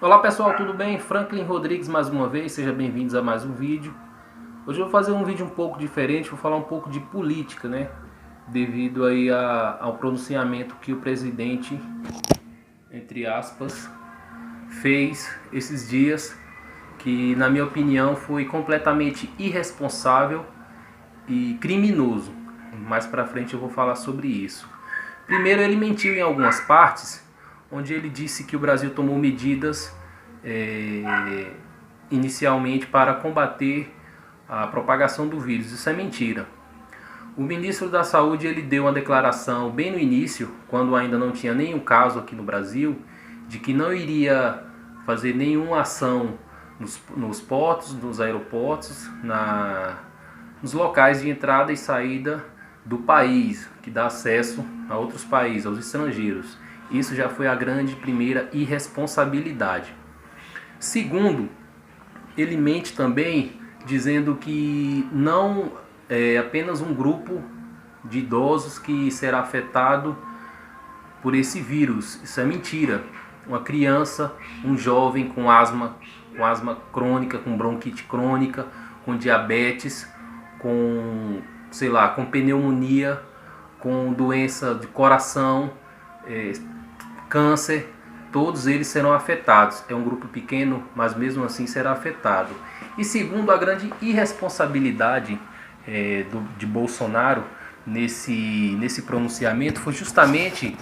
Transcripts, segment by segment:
Olá pessoal, tudo bem? Franklin Rodrigues mais uma vez, sejam bem-vindos a mais um vídeo. Hoje eu vou fazer um vídeo um pouco diferente, vou falar um pouco de política, né? Devido aí ao pronunciamento que o presidente, entre aspas, fez esses dias, que na minha opinião foi completamente irresponsável e criminoso. Mais pra frente eu vou falar sobre isso. Primeiro, ele mentiu em algumas partes, onde ele disse que o Brasil tomou medidas inicialmente para combater a propagação do vírus. Isso é mentira. O ministro da Saúde ele deu uma declaração bem no início, quando ainda não tinha nenhum caso aqui no Brasil, de que não iria fazer nenhuma ação nos portos, nos aeroportos, nos locais de entrada e saída do país, que dá acesso a outros países, aos estrangeiros. Isso já foi a grande primeira irresponsabilidade. Segundo, ele mente também dizendo que não é apenas um grupo de idosos que será afetado por esse vírus. Isso é mentira. Uma criança, um jovem com asma crônica, com bronquite crônica, com diabetes, com, sei lá, com pneumonia, com doença de coração, câncer, todos eles serão afetados. É um grupo pequeno, mas mesmo assim será afetado. E segundo, a grande irresponsabilidade de Bolsonaro nesse pronunciamento foi justamente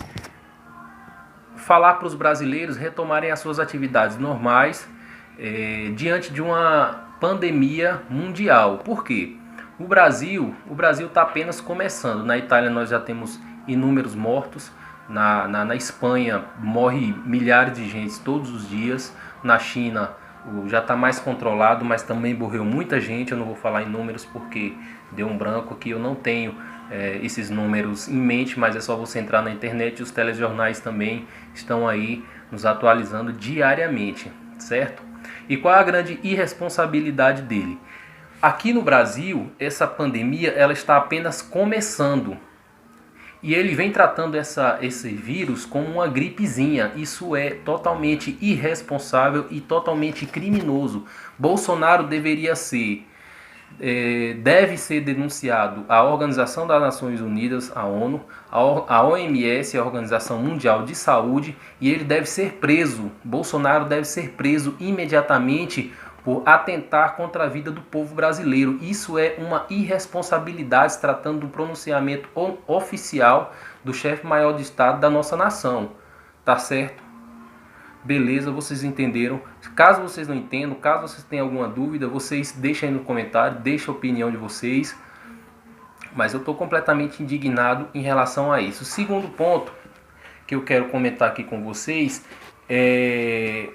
falar para os brasileiros retomarem as suas atividades normais diante de uma pandemia mundial. Por quê? O Brasil está apenas começando. Na Itália nós já temos inúmeros mortos. Na Espanha morre milhares de gente todos os dias. Na China já está mais controlado, mas também morreu muita gente. Eu não vou falar em números porque deu um branco aqui. Eu não tenho esses números em mente, mas é só você entrar na internet. Os telejornais também estão aí nos atualizando diariamente, certo? E qual é a grande irresponsabilidade dele? Aqui no Brasil, essa pandemia ela está apenas começando. E ele vem tratando esse vírus como uma gripezinha. Isso é totalmente irresponsável e totalmente criminoso. Bolsonaro deve ser denunciado à Organização das Nações Unidas, a ONU, a OMS, a Organização Mundial de Saúde, e ele deve ser preso. Bolsonaro deve ser preso imediatamente por atentar contra a vida do povo brasileiro. Isso é uma irresponsabilidade, se tratando do pronunciamento oficial do chefe maior de Estado da nossa nação. Tá certo? Beleza, vocês entenderam. Caso vocês não entendam, caso vocês tenham alguma dúvida, vocês deixem aí no comentário, deixem a opinião de vocês. Mas eu estou completamente indignado em relação a isso. O segundo ponto que eu quero comentar aqui com vocês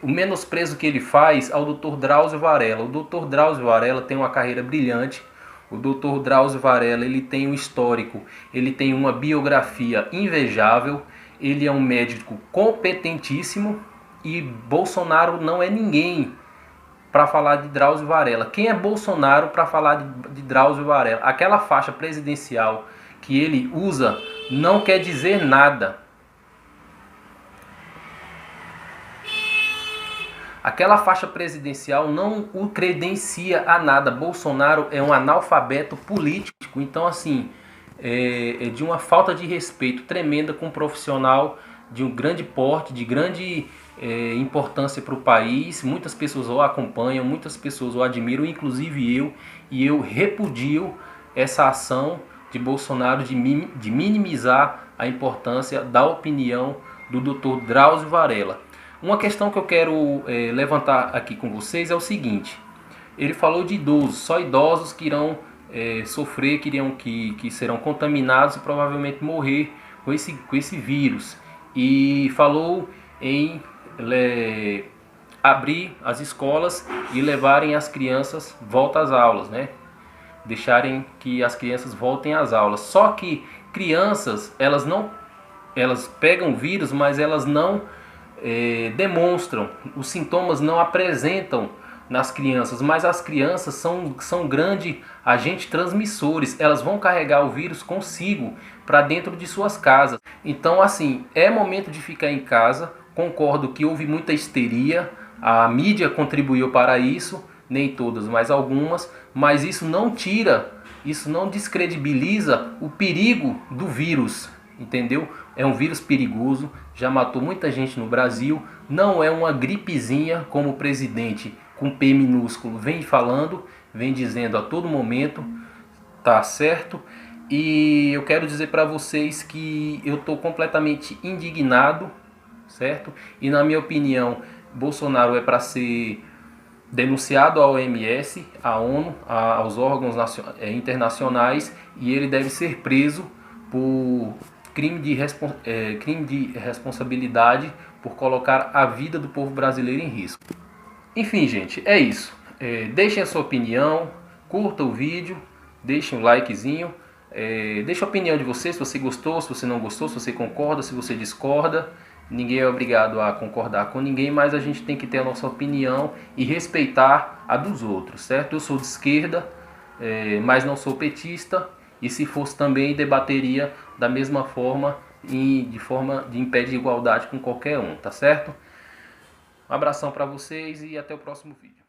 o menosprezo que ele faz ao Dr. Drauzio Varella. O Dr. Drauzio Varella tem uma carreira brilhante. O Dr. Drauzio Varella ele tem um histórico, ele tem uma biografia invejável. Ele é um médico competentíssimo e Bolsonaro não é ninguém para falar de Drauzio Varella. Quem é Bolsonaro para falar de Drauzio Varella? Aquela faixa presidencial que ele usa não quer dizer nada. Aquela faixa presidencial não o credencia a nada. Bolsonaro é um analfabeto político. Então, assim, é de uma falta de respeito tremenda com um profissional de um grande porte, de grande importância para o país. Muitas pessoas o acompanham, muitas pessoas o admiram, inclusive eu. E eu repudio essa ação de Bolsonaro de minimizar a importância da opinião do Dr. Drauzio Varella. Uma questão que eu quero levantar aqui com vocês é o seguinte. Ele falou de idosos, só idosos que irão sofrer, que serão contaminados e provavelmente morrer com esse vírus. E falou em abrir as escolas e levarem as crianças volta às aulas, né? Deixarem que as crianças voltem às aulas. Só que crianças, elas pegam o vírus, mas elas não demonstram, os sintomas não apresentam nas crianças, mas as crianças são grandes agentes transmissores, elas vão carregar o vírus consigo para dentro de suas casas. Então, assim, é momento de ficar em casa. Concordo que houve muita histeria, A mídia contribuiu para isso, nem todas, mas algumas, mas isso não tira, isso não descredibiliza o perigo do vírus, entendeu? É um vírus perigoso, já matou muita gente no Brasil, não é uma gripezinha como o presidente com P minúsculo vem falando, vem dizendo a todo momento, tá certo? E eu quero dizer para vocês que eu estou completamente indignado, certo? E na minha opinião, Bolsonaro é para ser denunciado à OMS, à ONU, aos órgãos internacionais, e ele deve ser preso por crime de responsabilidade por colocar a vida do povo brasileiro em risco. Enfim, gente, é isso. Deixem a sua opinião, curta o vídeo, deixem um likezinho, deixe a opinião de você, se você gostou, se você não gostou, se você concorda, se você discorda. Ninguém é obrigado a concordar com ninguém, mas a gente tem que ter a nossa opinião e respeitar a dos outros, certo? Eu sou de esquerda, mas não sou petista, e se fosse também debateria da mesma forma, em pé de igualdade com qualquer um, tá certo? Um abração para vocês e até o próximo vídeo.